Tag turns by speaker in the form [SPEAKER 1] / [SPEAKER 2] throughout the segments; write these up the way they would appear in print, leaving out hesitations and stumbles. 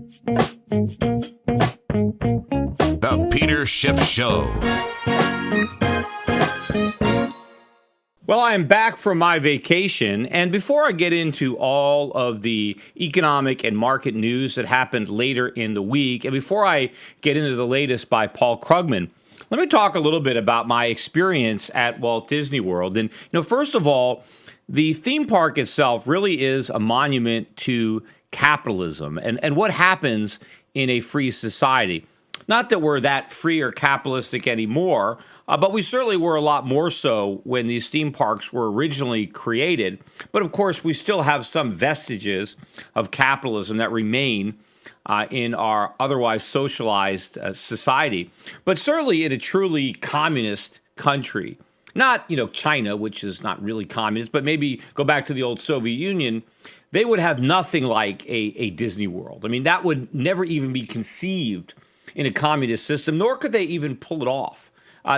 [SPEAKER 1] The Peter Schiff Show.
[SPEAKER 2] Well, I am back from my vacation, and before I get into all of the economic and market news that happened later in the week, and before I get into the latest by Paul Krugman, let me talk a little bit about my experience at Walt Disney World. And, first of all, the theme park itself really is a monument to capitalism and what happens in a free society. Not that we're that free or capitalistic anymore, but we certainly were a lot more so when these theme parks were originally created. But of course, we still have some vestiges of capitalism that remain in our otherwise socialized society. But certainly in a truly communist country, not, China, which is not really communist, but maybe go back to the old Soviet Union, they would have nothing like a Disney World. I mean, that would never even be conceived in a communist system, nor could they even pull it off.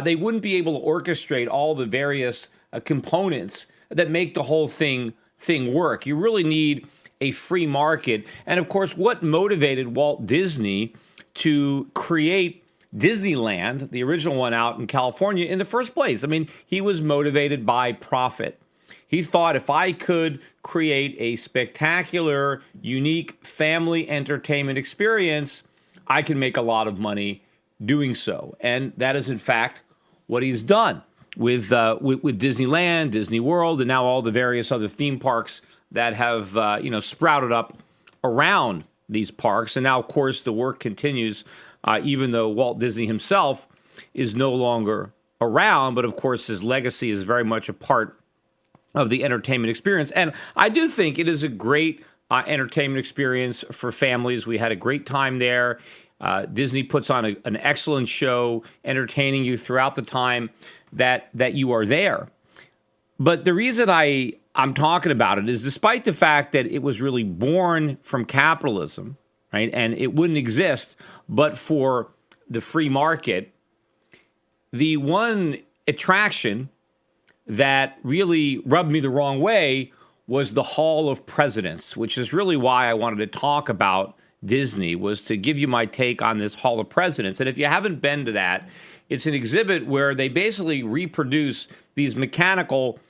[SPEAKER 2] They wouldn't be able to orchestrate all the various components that make the whole thing work. You really need a free market. And of course, what motivated Walt Disney to create Disneyland, the original one out in California, in the first place? I mean, he was motivated by profit. He thought, if I could create a spectacular, unique family entertainment experience, I can make a lot of money doing so. And that is, in fact, what he's done with Disneyland, Disney World, and now all the various other theme parks that have sprouted up around these parks. And now, of course, the work continues, even though Walt Disney himself is no longer around. But of course, his legacy is very much a part of the entertainment experience. And I do think it is a great entertainment experience for families. We had a great time there. Disney puts on an excellent show, entertaining you throughout the time that you are there. But the reason I'm talking about it is, despite the fact that it was really born from capitalism, right, and it wouldn't exist but for the free market, the one attraction that really rubbed me the wrong way was the Hall of Presidents, which is really why I wanted to talk about Disney, was to give you my take on this Hall of Presidents. And if you haven't been to that, it's an exhibit where they basically reproduce these mechanical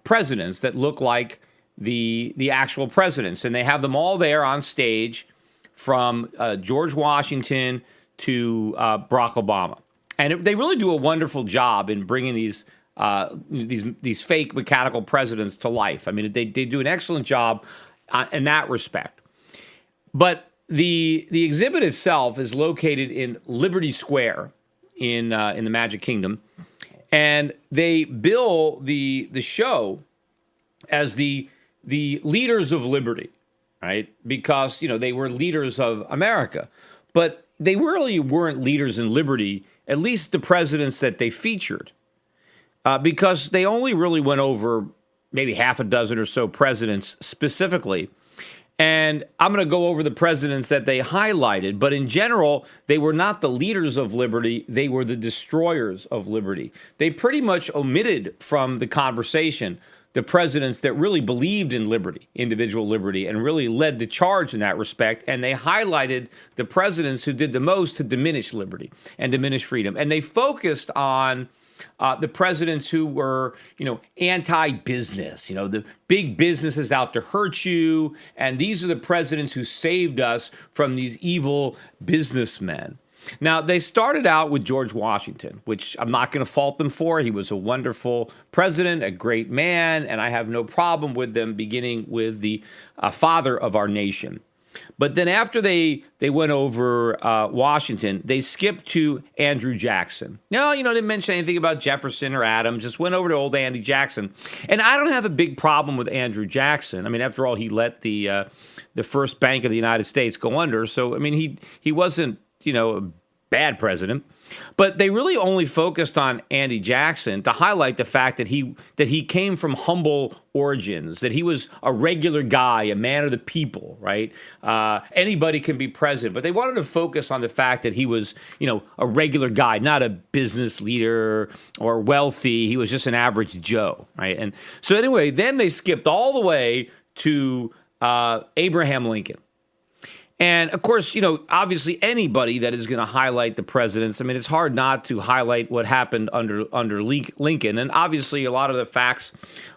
[SPEAKER 2] presidents that look like the actual presidents. And they have them all there on stage, from George Washington to Barack Obama. And they really do a wonderful job in bringing these fake mechanical presidents to life. I mean, they do an excellent job in that respect. But the exhibit itself is located in Liberty Square in the Magic Kingdom, and they bill the show as the leaders of liberty, right? Because they were leaders of America, but they really weren't leaders in liberty. At least the presidents that they featured. Because they only really went over maybe half a dozen or so presidents specifically. And I'm going to go over the presidents that they highlighted. But in general, they were not the leaders of liberty. They were the destroyers of liberty. They pretty much omitted from the conversation the presidents that really believed in liberty, individual liberty, and really led the charge in that respect. And they highlighted the presidents who did the most to diminish liberty and diminish freedom. And they focused on the presidents who were, anti-business, the big businesses out to hurt you. And these are the presidents who saved us from these evil businessmen. Now, they started out with George Washington, which I'm not going to fault them for. He was a wonderful president, a great man, and I have no problem with them beginning with the father of our nation. But then after they went over Washington, they skipped to Andrew Jackson. No, didn't mention anything about Jefferson or Adams, just went over to old Andy Jackson. And I don't have a big problem with Andrew Jackson. I mean, after all, he let the first bank of the United States go under. So, I mean, he wasn't, a bad president. But they really only focused on Andy Jackson to highlight the fact that he came from humble origins, that he was a regular guy, a man of the people, right? Anybody can be president. But they wanted to focus on the fact that he was, a regular guy, not a business leader or wealthy. He was just an average Joe, right? And so anyway, then they skipped all the way to Abraham Lincoln. And of course, obviously anybody that is going to highlight the presidents, I mean, it's hard not to highlight what happened under Lincoln. And obviously a lot of the facts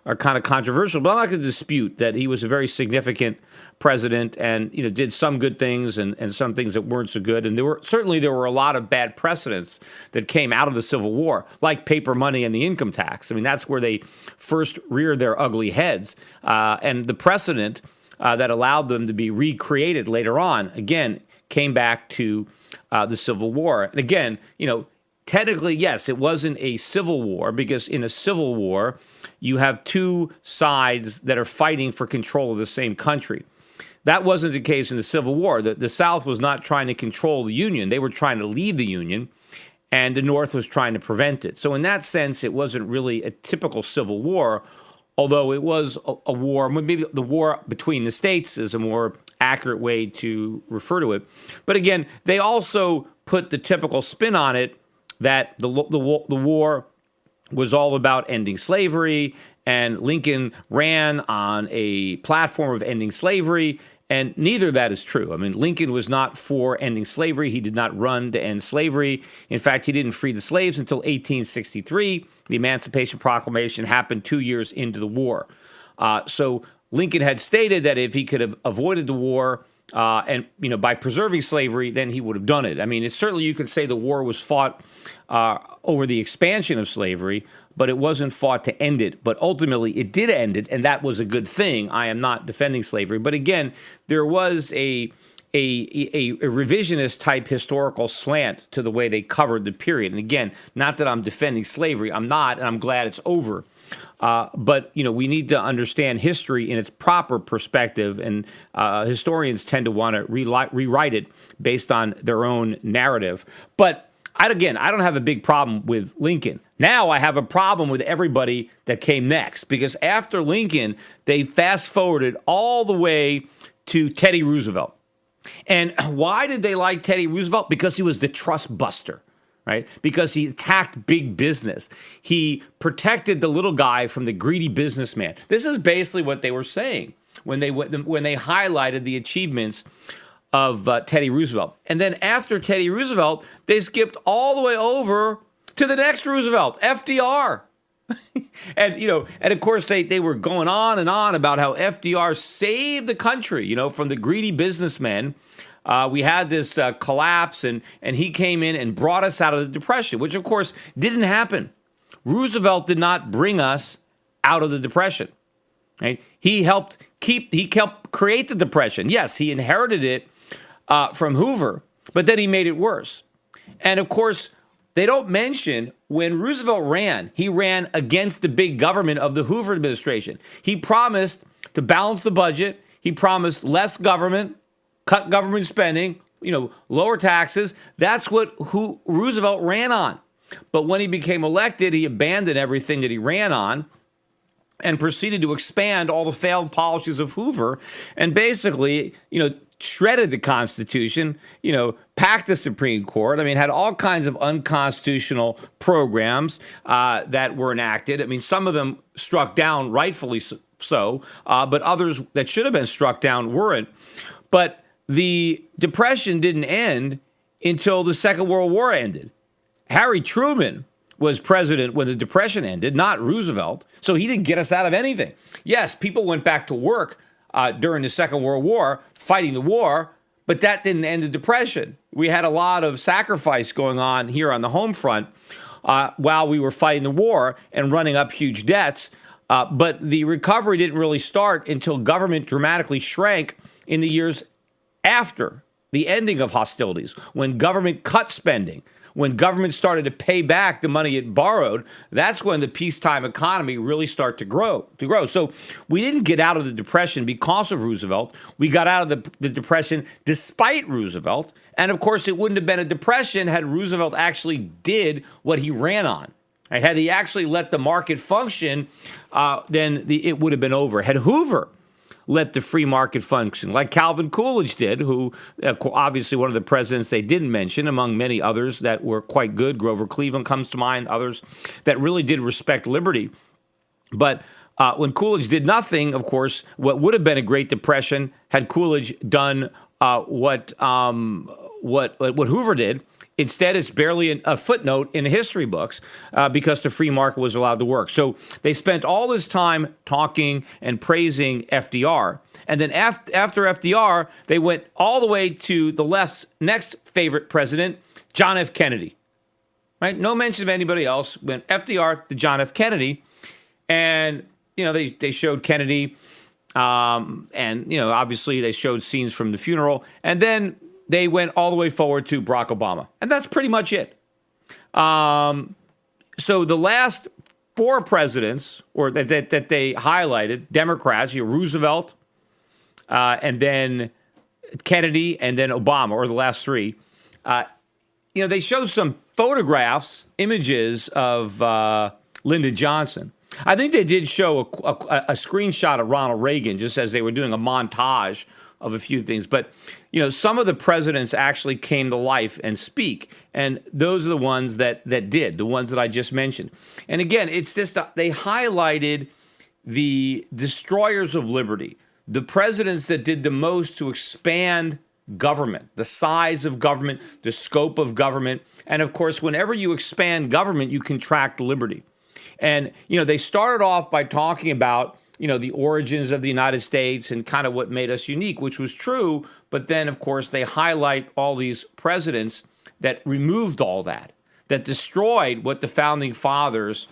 [SPEAKER 2] are kind of controversial, but I'm not going to dispute that he was a very significant president and, did some good things and some things that weren't so good. And there were a lot of bad precedents that came out of the Civil War, like paper money and the income tax. I mean, that's where they first reared their ugly heads. And the precedent that allowed them to be recreated later on, again, came back to the Civil War. And again, technically, yes, it wasn't a civil war because in a civil war, you have two sides that are fighting for control of the same country. That wasn't the case in the Civil War. The South was not trying to control the Union. They were trying to leave the Union, and the North was trying to prevent it. So in that sense, it wasn't really a typical civil war, although it was a war. Maybe the war between the states is a more accurate way to refer to it. But again, they also put the typical spin on it that the war was all about ending slavery, and Lincoln ran on a platform of ending slavery, and neither of that is true. I mean, Lincoln was not for ending slavery. He did not run to end slavery. In fact, he didn't free the slaves until 1863. The Emancipation Proclamation happened 2 years into the war. So Lincoln had stated that if he could have avoided the war and by preserving slavery, then he would have done it. I mean, certainly you could say the war was fought over the expansion of slavery, but it wasn't fought to end it. But ultimately, it did end it, and that was a good thing. I am not defending slavery. But again, there was a revisionist type historical slant to the way they covered the period. And again, not that I'm defending slavery. I'm not, and I'm glad it's over. But, we need to understand history in its proper perspective, and historians tend to want to rewrite it based on their own narrative. But I don't have a big problem with Lincoln. Now I have a problem with everybody that came next, because after Lincoln, they fast forwarded all the way to Teddy Roosevelt. And why did they like Teddy Roosevelt? Because he was the trust buster, right? Because he attacked big business. He protected the little guy from the greedy businessman. This is basically what they were saying when they highlighted the achievements of Teddy Roosevelt. And then after Teddy Roosevelt, they skipped all the way over to the next Roosevelt, FDR. And of course, they were going on and on about how FDR saved the country, from the greedy businessmen. We had this collapse, and he came in and brought us out of the Depression, which, of course, didn't happen. Roosevelt did not bring us out of the Depression. Right? He helped create the Depression. Yes, he inherited it from Hoover, but then he made it worse. And of course, they don't mention when Roosevelt ran, he ran against the big government of the Hoover administration. He promised to balance the budget. He promised less government, cut government spending, lower taxes. That's what Roosevelt ran on. But when he became elected, he abandoned everything that he ran on and proceeded to expand all the failed policies of Hoover and basically, shredded the Constitution, packed the Supreme Court. I mean, had all kinds of unconstitutional programs that were enacted. I mean, some of them struck down, rightfully so, but others that should have been struck down weren't. But the Depression didn't end until the Second World War ended. Harry Truman was president when the Depression ended, not Roosevelt. So he didn't get us out of anything. Yes, people went back to work during the Second World War, fighting the war, but that didn't end the Depression. We had a lot of sacrifice going on here on the home front while we were fighting the war and running up huge debts. But the recovery didn't really start until government dramatically shrank in the years after the ending of hostilities, when government cut spending. When government started to pay back the money it borrowed, that's when the peacetime economy really started to grow. So we didn't get out of the Depression because of Roosevelt. We got out of the Depression despite Roosevelt. And of course, it wouldn't have been a depression had Roosevelt actually did what he ran on. Right? Had he actually let the market function, then it would have been over. Had Hoover let the free market function, like Calvin Coolidge did, who obviously one of the presidents they didn't mention, among many others that were quite good. Grover Cleveland comes to mind, others that really did respect liberty. But when Coolidge did nothing, of course, what would have been a Great Depression had Coolidge done what Hoover did. Instead, it's barely a footnote in the history books because the free market was allowed to work. So they spent all this time talking and praising FDR. And then after FDR, they went all the way to the left's next favorite president, John F. Kennedy. Right? No mention of anybody else. Went FDR to John F. Kennedy. And, they showed Kennedy. And, obviously they showed scenes from the funeral. And then they went all the way forward to Barack Obama. And that's pretty much it. So the last four presidents or that they highlighted, Democrats, Roosevelt, and then Kennedy, and then Obama, or the last three, they showed some photographs, images of Lyndon Johnson. I think they did show a screenshot of Ronald Reagan just as they were doing a montage of a few things. But, some of the presidents actually came to life and speak. And those are the ones that did, the ones that I just mentioned. And again, it's just they highlighted the destroyers of liberty, the presidents that did the most to expand government, the size of government, the scope of government. And of course, whenever you expand government, you contract liberty. And, they started off by talking about, the origins of the United States and kind of what made us unique, which was true. But then, of course, they highlight all these presidents that removed all that destroyed what the founding fathers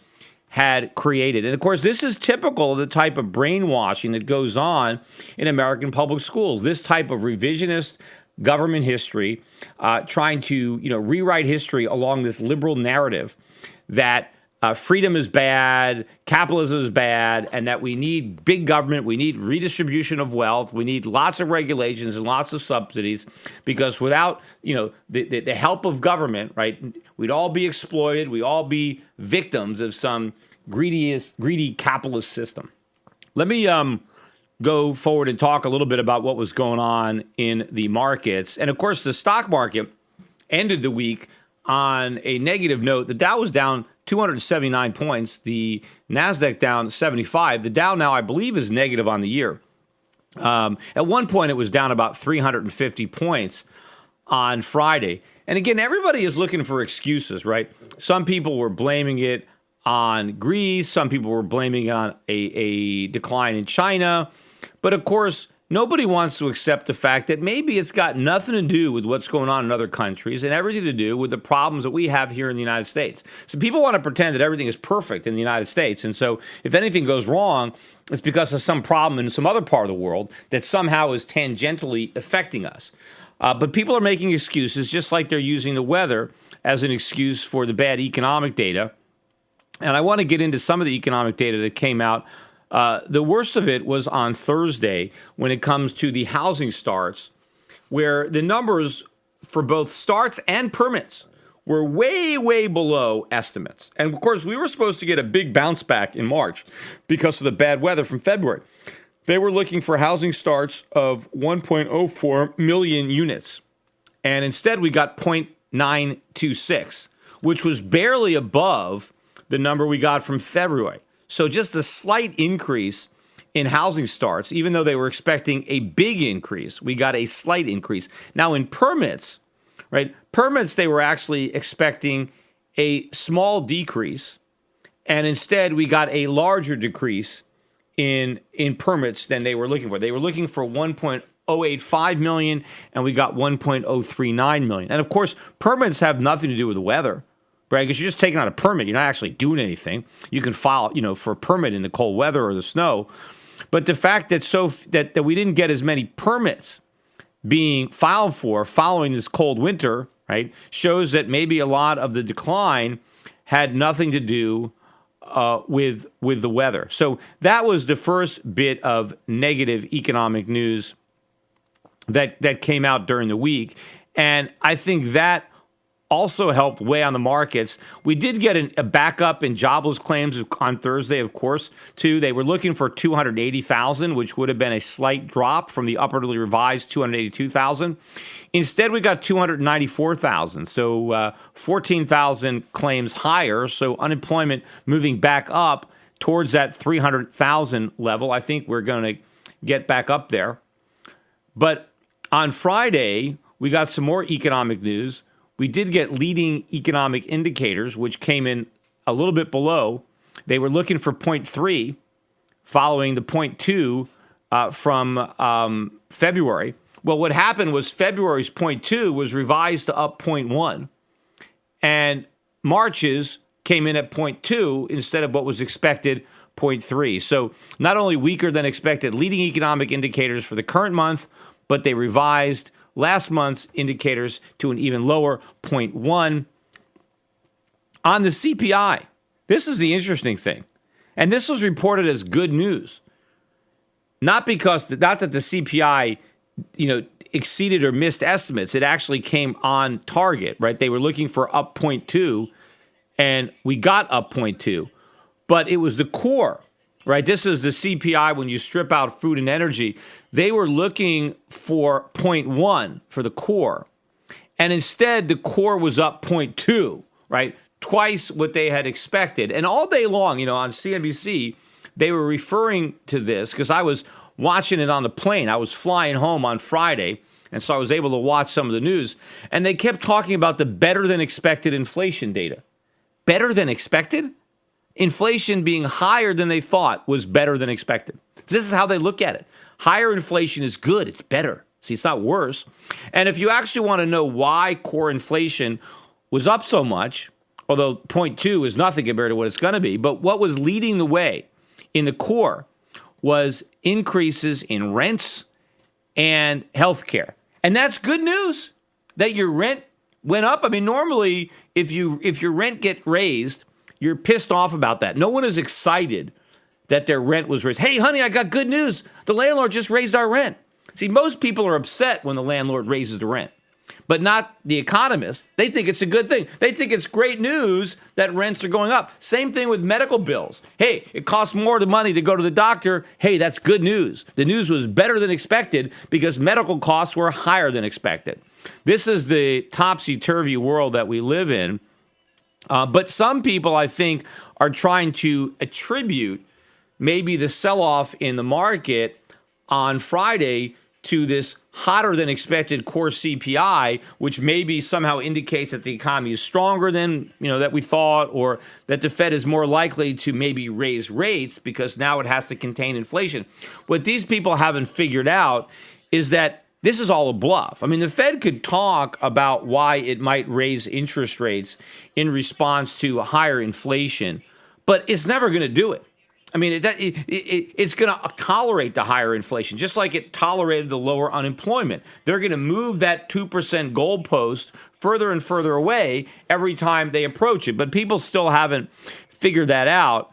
[SPEAKER 2] had created. And of course, this is typical of the type of brainwashing that goes on in American public schools. This type of revisionist government history, trying to, rewrite history along this liberal narrative that freedom is bad, capitalism is bad, and that we need big government, we need redistribution of wealth, we need lots of regulations and lots of subsidies, because without, the help of government, right, we'd all be exploited, we'd all be victims of some greedy capitalist system. Let me go forward and talk a little bit about what was going on in the markets. And of course, the stock market ended the week on a negative note. The Dow was down 279 points. The NASDAQ down 75. The Dow now, I believe, is negative on the year. At one point, it was down about 350 points on Friday. And again, everybody is looking for excuses, right? Some people were blaming it on Greece. Some people were blaming it on a decline in China. But of course, nobody wants to accept the fact that maybe it's got nothing to do with what's going on in other countries and everything to do with the problems that we have here in the United States. So people want to pretend that everything is perfect in the United States. And so if anything goes wrong, it's because of some problem in some other part of the world that somehow is tangentially affecting us. But people are making excuses, just like they're using the weather as an excuse for the bad economic data. And I want to get into some of the economic data that came out. The worst of it was on Thursday when it comes to the housing starts, where the numbers for both starts and permits were way, way below estimates. And of course, we were supposed to get a big bounce back in March because of the bad weather from February. They were looking for housing starts of 1.04 million units. And instead, we got 0.926, which was barely above the number we got from February. So just a slight increase in housing starts, even though they were expecting a big increase, we got a slight increase. Now in permits, right? Permits, they were actually expecting a small decrease, and instead we got a larger decrease in permits than they were looking for. They were looking for 1.085 million, and we got 1.039 million. And of course, permits have nothing to do with the weather. Right, because you're just taking out a permit. You're not actually doing anything. You can file, for a permit in the cold weather or the snow. But the fact that that we didn't get as many permits being filed for following this cold winter, right, shows that maybe a lot of the decline had nothing to do with the weather. So that was the first bit of negative economic news that came out during the week, and I think that also helped weigh on the markets. We did get a backup in jobless claims on Thursday, of course, too. They were looking for 280,000, which would have been a slight drop from the upwardly revised 282,000. Instead, we got 294,000, so 14,000 claims higher. So unemployment moving back up towards that 300,000 level. I think we're going to get back up there. But On Friday, we got some more economic news. We did get leading economic indicators, which came in a little bit below. They were looking for 0.3, following the 0.2 from February. Well, what happened was February's 0.2 was revised to up 0.1, and March's came in at 0.2 instead of what was expected, 0.3. So not only weaker than expected leading economic indicators for the current month, but they revised last month's indicators to an even lower 0.1. On the CPI, this is the interesting thing, and this was reported as good news. Not that the CPI, exceeded or missed estimates. It actually came on target, right? They were looking for up 0.2, and we got up 0.2. But it was the core, right? This is the CPI when you strip out food and energy. They were looking for 0.1 for the core. And instead, the core was up 0.2, right? Twice what they had expected. And all day long, on CNBC, they were referring to this because I was watching it on the plane. I was flying home on Friday, and so I was able to watch some of the news. And they kept talking about the better than expected inflation data. Better than expected? Inflation being higher than they thought was better than expected. This is how they look at it. Higher inflation is good. It's better. See, it's not worse. And if you actually want to know why core inflation was up so much, although 0.2 is nothing compared to what it's going to be, but what was leading the way in the core was increases in rents and healthcare. And that's good news that your rent went up. I mean, normally, if your rent get raised, you're pissed off about that. No one is excited that their rent was raised. Hey, honey, I got good news. The landlord just raised our rent. See, most people are upset when the landlord raises the rent, but not the economists. They think it's a good thing. They think it's great news that rents are going up. Same thing with medical bills. Hey, it costs more money to go to the doctor. Hey, that's good news. The news was better than expected because medical costs were higher than expected. This is the topsy-turvy world that we live in. But some people, I think, are trying to attribute maybe the sell-off in the market on Friday to this hotter than expected core CPI, which maybe somehow indicates that the economy is stronger than, that we thought, or that the Fed is more likely to maybe raise rates because now it has to contain inflation. What these people haven't figured out is that this is all a bluff. I mean, the Fed could talk about why it might raise interest rates in response to higher inflation, but it's never going to do it. I mean, it's going to tolerate the higher inflation, just like it tolerated the lower unemployment. They're going to move that 2% goalpost further and further away every time they approach it. But people still haven't figured that out.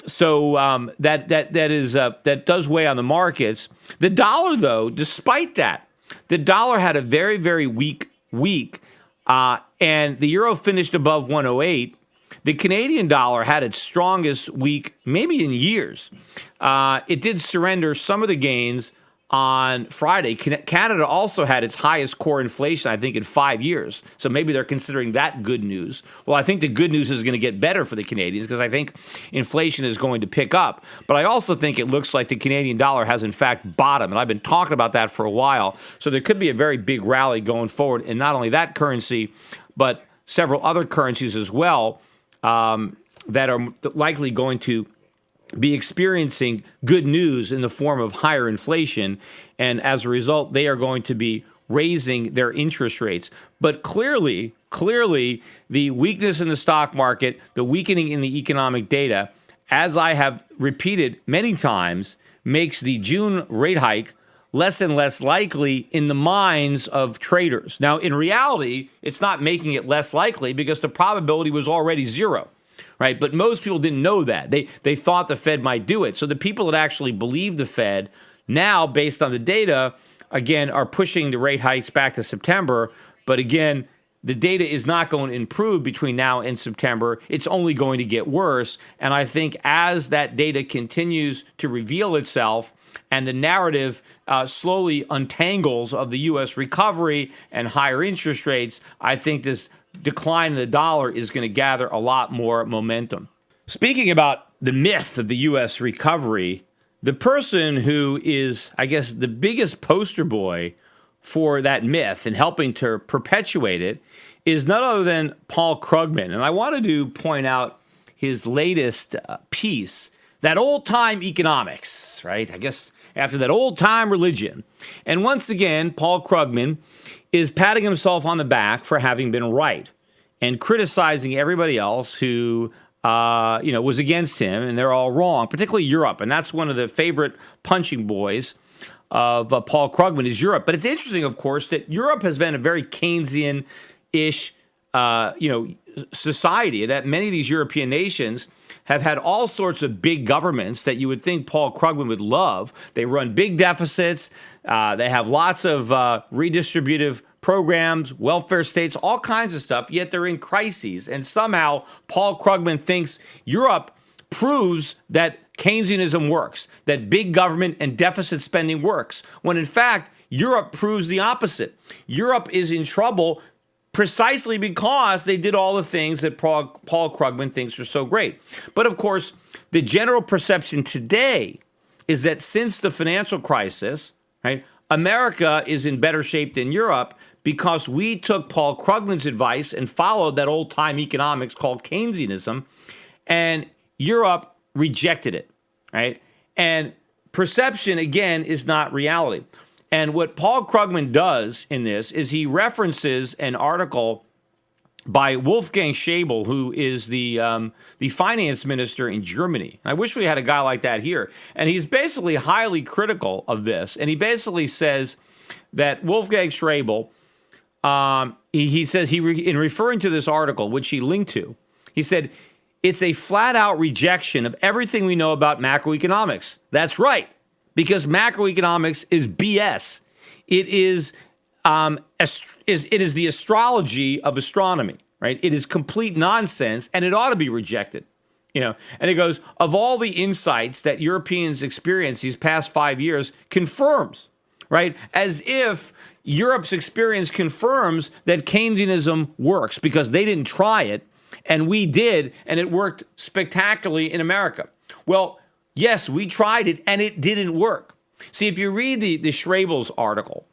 [SPEAKER 2] So that does weigh on the markets. The dollar, though, despite that, the dollar had a very, very weak week, and the euro finished above 108. The Canadian dollar had its strongest week maybe in years. It did surrender some of the gains on Friday. Canada also had its highest core inflation, I think, in 5 years. So maybe they're considering that good news. Well, I think the good news is going to get better for the Canadians because I think inflation is going to pick up. But I also think it looks like the Canadian dollar has, in fact, bottomed. And I've been talking about that for a while. So there could be a very big rally going forward in not only that currency, but several other currencies as well that are likely going to be experiencing good news in the form of higher inflation. And as a result, they are going to be raising their interest rates. But clearly, the weakness in the stock market, the weakening in the economic data, as I have repeated many times, makes the June rate hike less and less likely in the minds of traders. Now, in reality, it's not making it less likely because the probability was already zero, right? But most people didn't know that. They thought the Fed might do it. So the people that actually believe the Fed now, based on the data, again, are pushing the rate hikes back to September. But again, the data is not going to improve between now and September. It's only going to get worse. And I think as that data continues to reveal itself, and the narrative slowly untangles of the U.S. recovery and higher interest rates, I think this decline in the dollar is going to gather a lot more momentum. Speaking about the myth of the U.S. recovery, the person who is, I guess, the biggest poster boy for that myth and helping to perpetuate it is none other than Paul Krugman. And I wanted to point out his latest piece, that old-time economics, right? I guess after that old-time religion. And once again, Paul Krugman is patting himself on the back for having been right and criticizing everybody else who was against him, and they're all wrong, particularly Europe. And that's one of the favorite punching boys of Paul Krugman is Europe. But it's interesting, of course, that Europe has been a very Keynesian-ish, society, and that many of these European nations have had all sorts of big governments that you would think Paul Krugman would love. They run big deficits. They have lots of redistributive programs, welfare states, all kinds of stuff, yet they're in crises. And somehow Paul Krugman thinks Europe proves that Keynesianism works, that big government and deficit spending works, when in fact, Europe proves the opposite. Europe is in trouble precisely because they did all the things that Paul Krugman thinks are so great. But of course, the general perception today is that since the financial crisis, right, America is in better shape than Europe because we took Paul Krugman's advice and followed that old-time economics called Keynesianism, and Europe rejected it, right? And perception, again, is not reality. And what Paul Krugman does in this is he references an article by Wolfgang Schäuble, who is the finance minister in Germany. I wish we had a guy like that here. And he's basically highly critical of this. And he basically says that Wolfgang Schäuble, he says, in referring to this article, which he linked to, he said, it's a flat-out rejection of everything we know about macroeconomics. That's right, because macroeconomics is BS. It is the astrology of astronomy, right? It is complete nonsense, and it ought to be rejected. And it goes, of all the insights that Europeans experienced these past 5 years confirms, right? As if Europe's experience confirms that Keynesianism works because they didn't try it, and we did, and it worked spectacularly in America. Well, yes, we tried it, and it didn't work. See, if you read the Schäuble's article,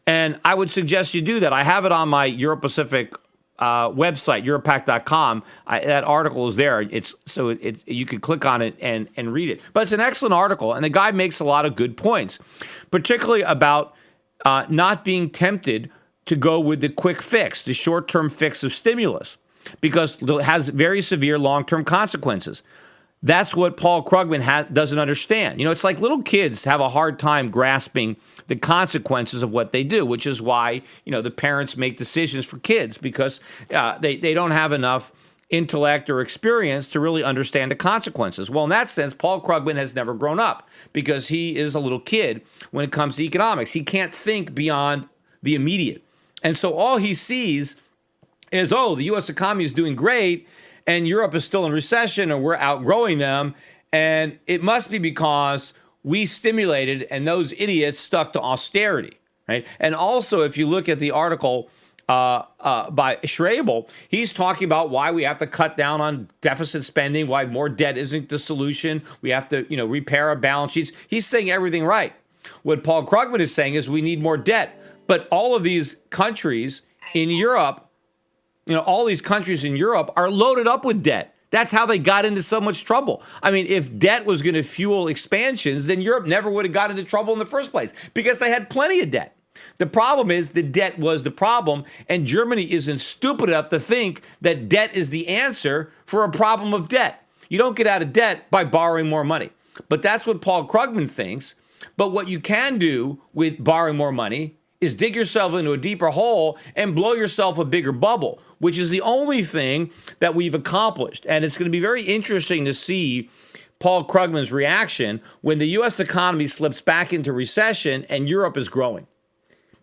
[SPEAKER 2] and I would suggest you do that. I have it on my Europe-Pacific website, europac.com. That article is there. You can click on it and read it. But it's an excellent article, and the guy makes a lot of good points, particularly about not being tempted to go with the quick fix, the short-term fix of stimulus, because it has very severe long-term consequences. That's what Paul Krugman doesn't understand. It's like little kids have a hard time grasping the consequences of what they do, which is why, the parents make decisions for kids because they don't have enough intellect or experience to really understand the consequences. Well, in that sense, Paul Krugman has never grown up because he is a little kid when it comes to economics. He can't think beyond the immediate. And so all he sees is, the U.S. economy is doing great, and Europe is still in recession, and we're outgrowing them, and it must be because we stimulated and those idiots stuck to austerity, right? And also, if you look at the article by Schäuble, he's talking about why we have to cut down on deficit spending, why more debt isn't the solution. We have to, repair our balance sheets. He's saying everything right. What Paul Krugman is saying is we need more debt. But all of these countries in Europe, all these countries in Europe are loaded up with debt. That's how they got into so much trouble. I mean, if debt was going to fuel expansions, then Europe never would have got into trouble in the first place because they had plenty of debt. The problem is the debt was the problem, and Germany isn't stupid enough to think that debt is the answer for a problem of debt. You don't get out of debt by borrowing more money. But that's what Paul Krugman thinks. But what you can do with borrowing more money is dig yourself into a deeper hole and blow yourself a bigger bubble, which is the only thing that we've accomplished. And it's going to be very interesting to see Paul Krugman's reaction when the U.S. economy slips back into recession and Europe is growing.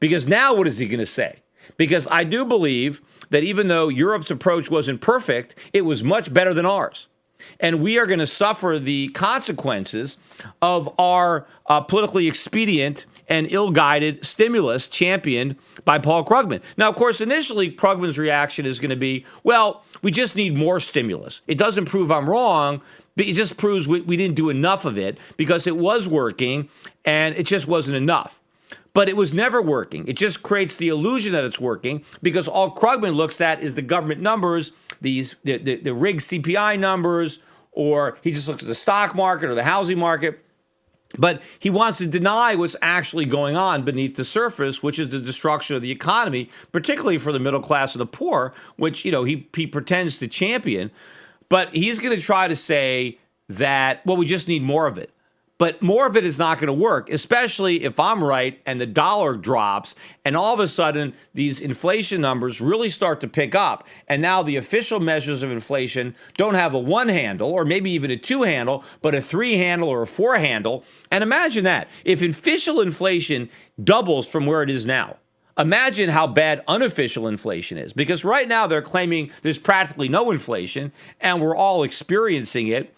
[SPEAKER 2] Because now what is he going to say? Because I do believe that even though Europe's approach wasn't perfect, it was much better than ours. And we are going to suffer the consequences of our politically expedient and ill-guided stimulus championed by Paul Krugman. Now, of course, initially, Krugman's reaction is going to be, well, we just need more stimulus. It doesn't prove I'm wrong, but it just proves we didn't do enough of it because it was working and it just wasn't enough. But it was never working. It just creates the illusion that it's working because all Krugman looks at is the government numbers, the rigged CPI numbers, or he just looks at the stock market or the housing market. But he wants to deny what's actually going on beneath the surface, which is the destruction of the economy, particularly for the middle class and the poor, which, he pretends to champion. But he's going to try to say that, well, we just need more of it. But more of it is not going to work, especially if I'm right and the dollar drops and all of a sudden these inflation numbers really start to pick up. And now the official measures of inflation don't have a one handle or maybe even a two handle, but a three handle or a four handle. And imagine that. If official inflation doubles from where it is now, imagine how bad unofficial inflation is. Because right now they're claiming there's practically no inflation and we're all experiencing it.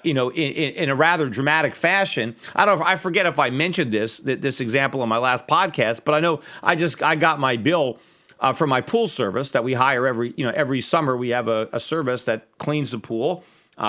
[SPEAKER 2] In a rather dramatic fashion. I forget if I mentioned this example in my last podcast, but I know I got my bill for my pool service that we hire every summer. We have a service that cleans the pool.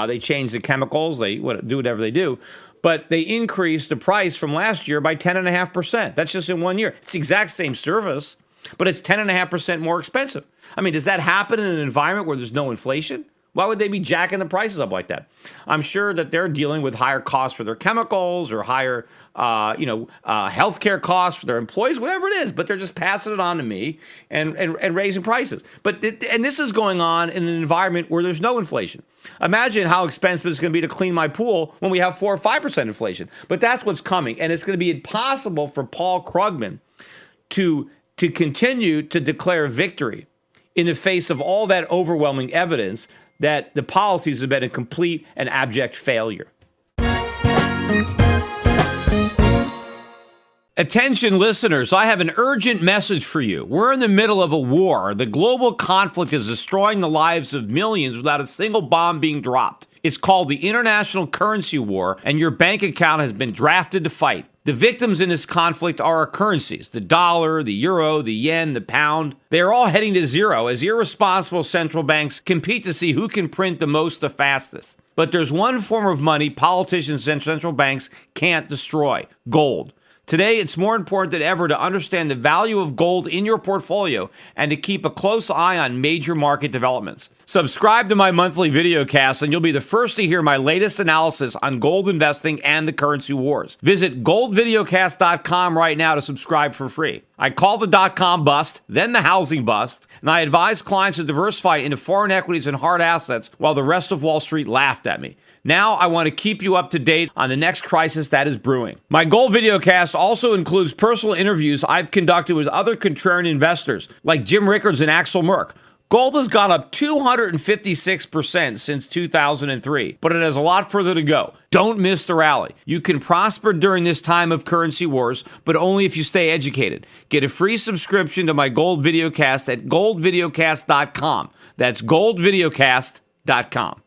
[SPEAKER 2] They change the chemicals. They do whatever they do. But they increased the price from last year by 10.5%. That's just in 1 year. It's the exact same service, but it's 10.5% more expensive. I mean, does that happen in an environment where there's no inflation? Why would they be jacking the prices up like that? I'm sure that they're dealing with higher costs for their chemicals or higher, healthcare costs for their employees, whatever it is. But they're just passing it on to me and raising prices. And this is going on in an environment where there's no inflation. Imagine how expensive it's going to be to clean my pool when we have 4 or 5% inflation. But that's what's coming, and it's going to be impossible for Paul Krugman to continue to declare victory in the face of all that overwhelming evidence that the policies have been a complete and abject failure. Attention listeners, I have an urgent message for you. We're in the middle of a war. The global conflict is destroying the lives of millions without a single bomb being dropped. It's called the International Currency War, and your bank account has been drafted to fight. The victims in this conflict are our currencies, the dollar, the euro, the yen, the pound. They are all heading to zero as irresponsible central banks compete to see who can print the most the fastest. But there's one form of money politicians and central banks can't destroy: gold. Today, it's more important than ever to understand the value of gold in your portfolio and to keep a close eye on major market developments. Subscribe to my monthly videocast and you'll be the first to hear my latest analysis on gold investing and the currency wars. Visit goldvideocast.com right now to subscribe for free. I call the dot-com bust, then the housing bust, and I advise clients to diversify into foreign equities and hard assets while the rest of Wall Street laughed at me. Now I want to keep you up to date on the next crisis that is brewing. My Gold Videocast also includes personal interviews I've conducted with other contrarian investors like Jim Rickards and Axel Merck. Gold has gone up 256% since 2003, but it has a lot further to go. Don't miss the rally. You can prosper during this time of currency wars, but only if you stay educated. Get a free subscription to my Gold Videocast at goldvideocast.com. That's goldvideocast.com.